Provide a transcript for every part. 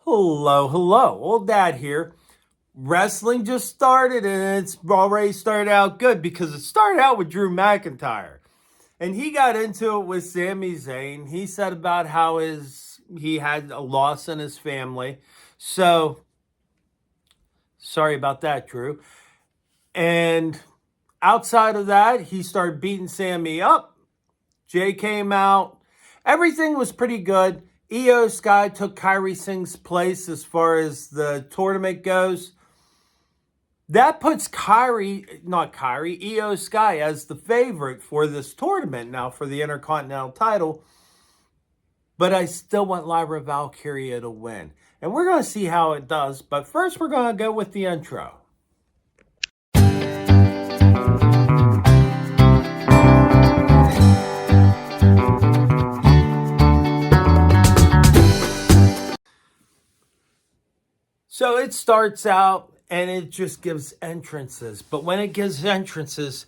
Hello, hello. Old Dad here. Wrestling just started and it's already started out good because it started out with Drew McIntyre. And he got into it with Sami Zayn. He said about how he had a loss in his family. So, sorry about that, Drew. And outside of that, he started beating Sammy up. Jay came out. Everything was pretty good. Io Sky took Kyrie Singh's place as far as the tournament goes. That puts Io Sky as the favorite for this tournament now for the Intercontinental title. But I still want Lyra Valkyria to win. And we're going to see how it does. But first, we're going to go with the intro. So it starts out and it just gives entrances. But when it gives entrances,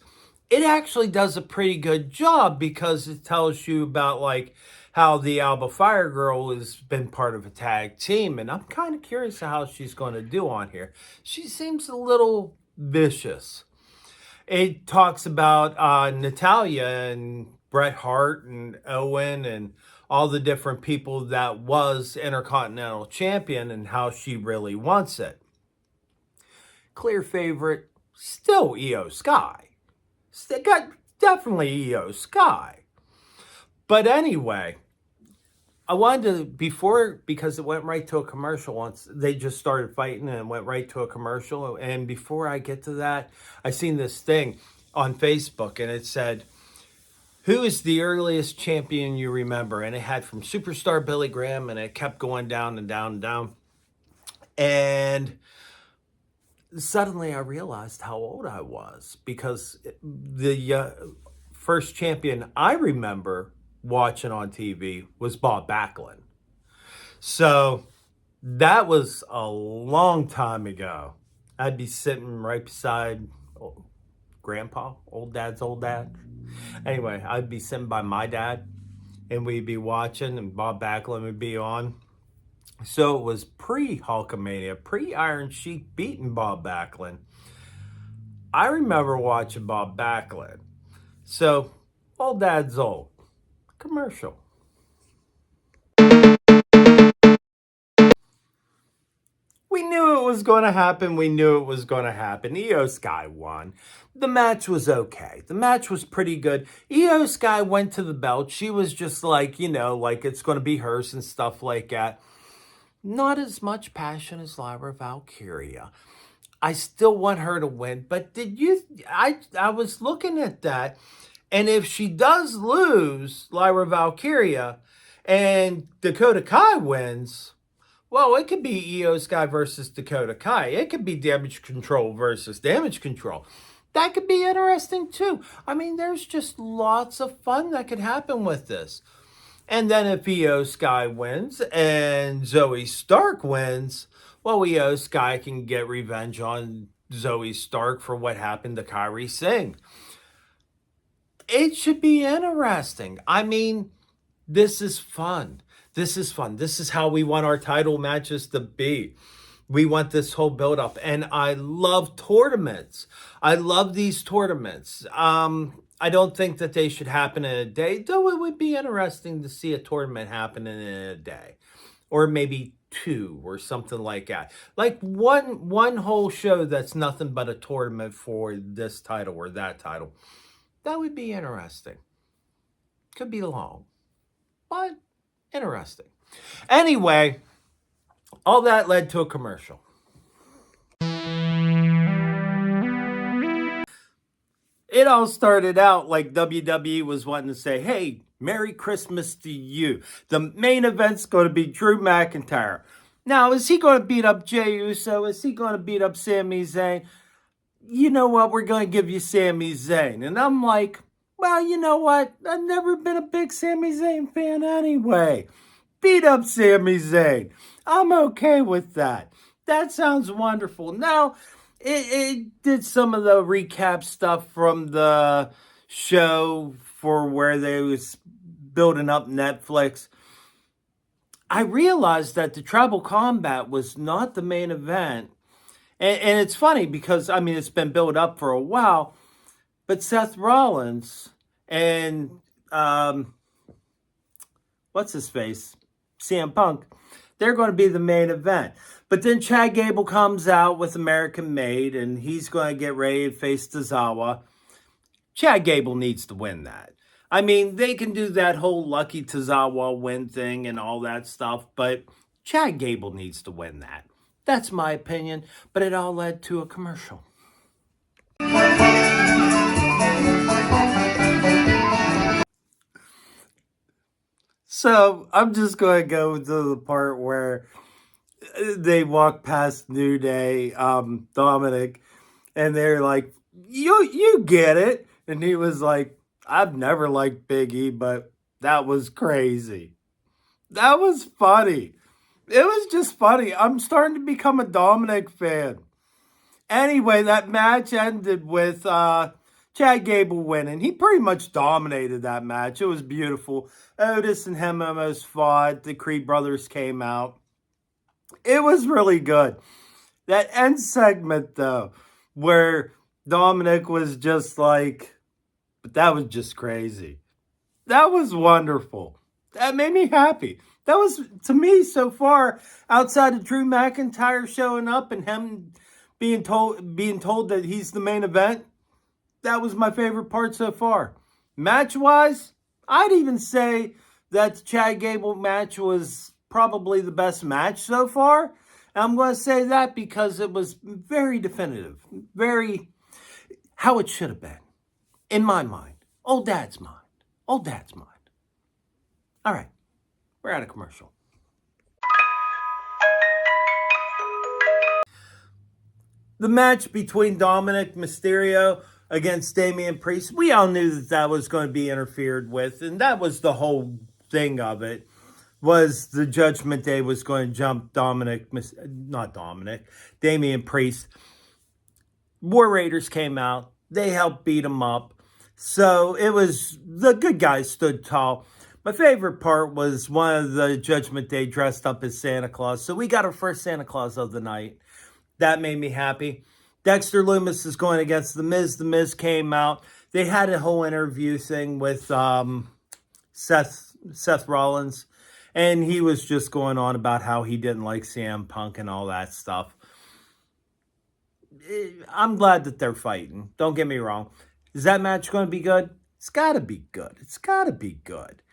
it actually does a pretty good job because it tells you about like how the Alba Fire Girl has been part of a tag team. And I'm kind of curious how she's going to do on here. She seems a little vicious. It talks about Natalia and Bret Hart and Owen and all the different people that was Intercontinental Champion and how she really wants it. Clear favorite, still Io Sky. Definitely Io Sky. But anyway, I wanted to, because it went right to a commercial once, they just started fighting and it went right to a commercial. And before I get to that, I seen this thing on Facebook and it said, who is the earliest champion you remember? And it had from Superstar Billy Graham and it kept going down and down and down. And suddenly I realized how old I was because the first champion I remember watching on TV was Bob Backlund. So that was a long time ago. I'd be sitting right beside Grandpa, old dad. Anyway, I'd be sitting by my dad and we'd be watching and Bob Backlund would be on. So it was pre-Hulkamania, pre-Iron Sheik beating Bob Backlund. I remember watching Bob Backlund. So, old dad's old. Commercial. We knew it was going to happen. Io Sky won. The match was okay. The match was pretty good. Io Sky went to the belt. She was just like, like it's going to be hers and stuff like that. Not as much passion as Lyra Valkyria. I still want her to win, but I was looking at that, and if she does lose Lyra Valkyria and Dakota Kai wins, well, it could be Io Sky versus Dakota Kai. It could be Damage Control versus Damage Control. That could be interesting too. I mean, there's just lots of fun that could happen with this. And then if Io Sky wins and Zoe Stark wins, well, Io Sky can get revenge on Zoe Stark for what happened to Kyrie Singh. It should be interesting. I mean, this is fun. This is how we want our title matches to be. We want this whole build-up. And I love tournaments. I love these tournaments. I don't think that they should happen in a day, though it would be interesting to see a tournament happening in a day. Or maybe two or something like that. Like one whole show that's nothing but a tournament for this title or that title. That would be interesting. Could be long, but interesting. Anyway, all that led to a commercial. It all started out like WWE was wanting to say, hey, Merry Christmas to you. The main event's going to be Drew McIntyre. Now, is he going to beat up Jey Uso? Is he going to beat up Sami Zayn? You know what? We're going to give you Sami Zayn. And I'm like, well, you know what? I've never been a big Sami Zayn fan anyway. Beat up Sami Zayn. I'm okay with that. That sounds wonderful. Now, it did some of the recap stuff from the show for where they was building up Netflix. I realized that the Tribal Combat was not the main event. And it's funny because, I mean, it's been built up for a while, but Seth Rollins and, what's his face? CM Punk, they're going to be the main event. But then Chad Gable comes out with American Made, and he's going to get ready to face Tozawa. Chad Gable needs to win that. I mean, they can do that whole Lucky Tozawa win thing and all that stuff, but Chad Gable needs to win that. That's my opinion, but it all led to a commercial. So I'm just going to go to the part where they walk past New Day, Dominic, and they're like, you get it. And he was like, I've never liked Big E, but that was crazy. That was funny. It was just funny. I'm starting to become a Dominic fan. Anyway, that match ended with Chad Gable winning. He pretty much dominated that match. It was beautiful. Otis and him almost fought. The Creed brothers came out. It was really good. That end segment, though, where Dominic was just like, but that was just crazy. That was wonderful. That made me happy. That was, to me, so far, outside of Drew McIntyre showing up and him being told that he's the main event, that was my favorite part so far. Match-wise, I'd even say that the Chad Gable match was probably the best match so far. And I'm going to say that because it was very definitive, very how it should have been, in my mind. Old Dad's mind. Old Dad's mind. All right, we're at a commercial. The match between Dominic Mysterio against Damian Priest, we all knew that that was going to be interfered with, and that was the whole thing of it, was the Judgment Day was going to jump Damian Priest. War Raiders came out. They helped beat him up. So it was, the good guys stood tall. My favorite part was one of the Judgment Day dressed up as Santa Claus. So we got our first Santa Claus of the night. That made me happy. Dexter Lumis is going against The Miz. The Miz came out. They had a whole interview thing with Seth Rollins. And he was just going on about how he didn't like CM Punk and all that stuff. I'm glad that they're fighting. Don't get me wrong. Is that match going to be good? It's got to be good. It's got to be good.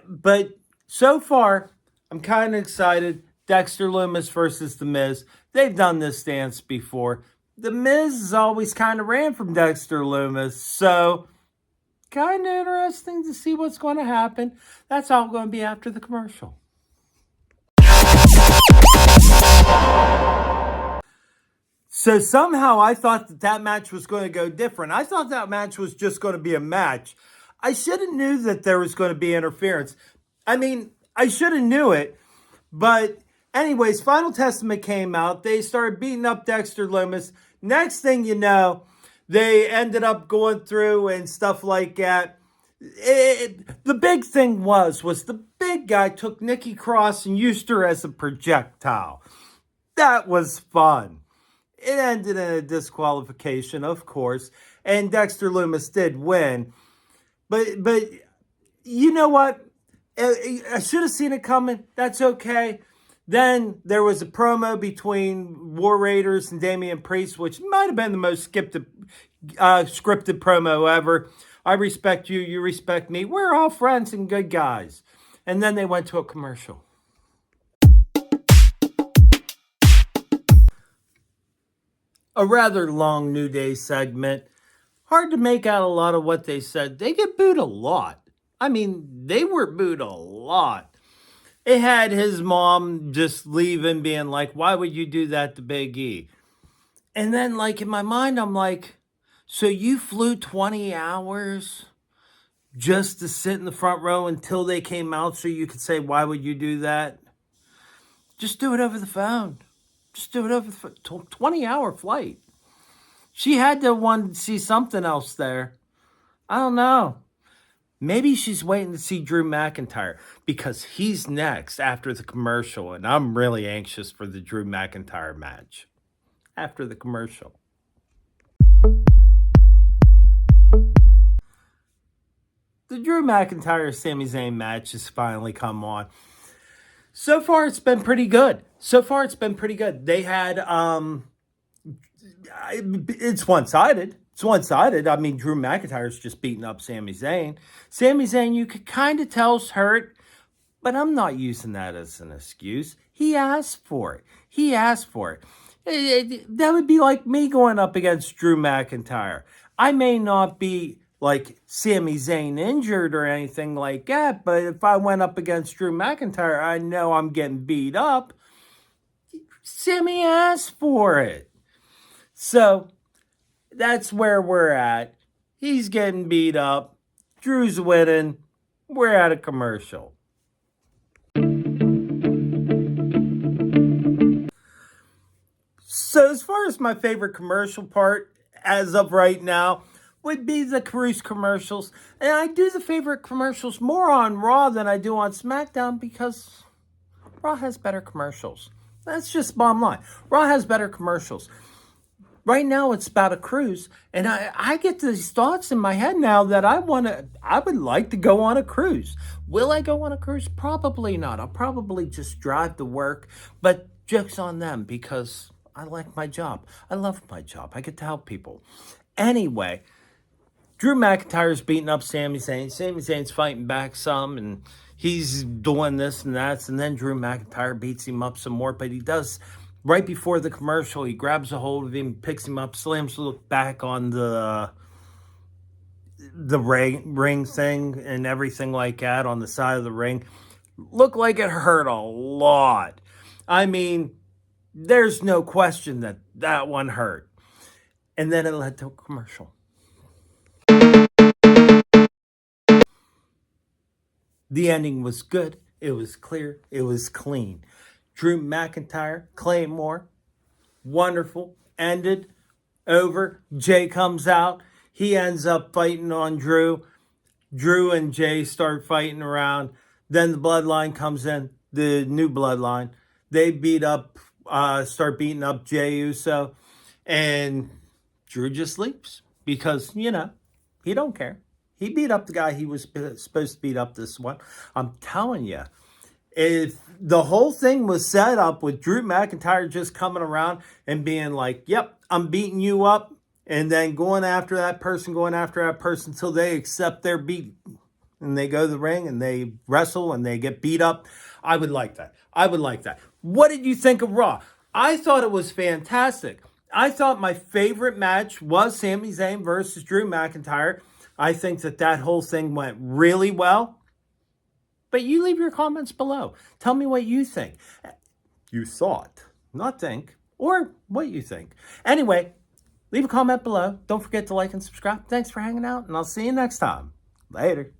But so far, I'm kind of excited. Dexter Lumis versus The Miz. They've done this dance before. The Miz has always kind of ran from Dexter Lumis. So, kind of interesting to see what's going to happen. That's all going to be after the commercial. So somehow I thought that that match was going to go different. I thought that match was just going to be a match. I should have knew that there was going to be interference. I mean, I should have knew it. But anyways, Final Testament came out. They started beating up Dexter Lumis. Next thing you know, they ended up going through and stuff like that. The big thing was the big guy took Nikki Cross and used her as a projectile. That was fun. It ended in a disqualification, of course, and Dexter Lumis did win. But you know what? I should have seen it coming. That's okay. Then there was a promo between War Raiders and Damian Priest, which might have been the most scripted promo ever. I respect you. You respect me. We're all friends and good guys. And then they went to a commercial. A rather long New Day segment. Hard to make out a lot of what they said. They get booed a lot. I mean, they were booed a lot. It had his mom just leaving, being like, why would you do that to Big E? And then, like, in my mind, I'm like, so you flew 20 hours just to sit in the front row until they came out so you could say, why would you do that? Just do it over the phone. Just do it over the phone. 20-hour flight. She had to want to see something else there. I don't know. Maybe she's waiting to see Drew McIntyre because he's next after the commercial, and I'm really anxious for the Drew McIntyre match after the commercial. The Drew McIntyre Sami Zayn match has finally come on. So far, it's been pretty good. They had it's one-sided. It's one-sided. I mean, Drew McIntyre's just beating up Sami Zayn. Sami Zayn, you could kind of tell, is hurt, but I'm not using that as an excuse. He asked for it. That would be like me going up against Drew McIntyre. I may not be like Sami Zayn injured or anything like that, but if I went up against Drew McIntyre, I know I'm getting beat up. Sami asked for it. So that's where we're at. He's getting beat up. Drew's winning. We're at a commercial. So as far as my favorite commercial part, as of right now, would be the Cruise commercials. And I do the favorite commercials more on Raw than I do on SmackDown because Raw has better commercials. That's just bottom line. Raw has better commercials. Right now, it's about a cruise, and I get these thoughts in my head now that I would like to go on a cruise. Will I go on a cruise? Probably not. I'll probably just drive to work, but joke's on them because I like my job. I love my job. I get to help people. Anyway, Drew McIntyre's beating up Sami Zayn. Sami Zayn's fighting back some, and he's doing this and that, and then Drew McIntyre beats him up some more, but he does. Right before the commercial, he grabs a hold of him, picks him up, slams the back on the ring thing and everything like that on the side of the ring. Looked like it hurt a lot. I mean, there's no question that one hurt. And then it led to a commercial. The ending was good. It was clear. It was clean. Drew McIntyre, Claymore, wonderful, ended, over. Jay comes out. He ends up fighting on Drew. Drew and Jay start fighting around. Then the bloodline comes in, the new bloodline. They start beating up Jay Uso. And Drew just leaves because, he don't care. He beat up the guy he was supposed to beat up this one. I'm telling you. If the whole thing was set up with Drew McIntyre just coming around and being like, yep, I'm beating you up, and then going after that person until they accept their beat and they go to the ring and they wrestle and they get beat up, I would like that. What did you think of Raw? I thought it was fantastic. I thought my favorite match was Sami Zayn versus Drew McIntyre. I think that whole thing went really well. But you leave your comments below. Tell me what you think. You thought, not think, or what you think. Anyway, leave a comment below. Don't forget to like and subscribe. Thanks for hanging out, and I'll see you next time. Later.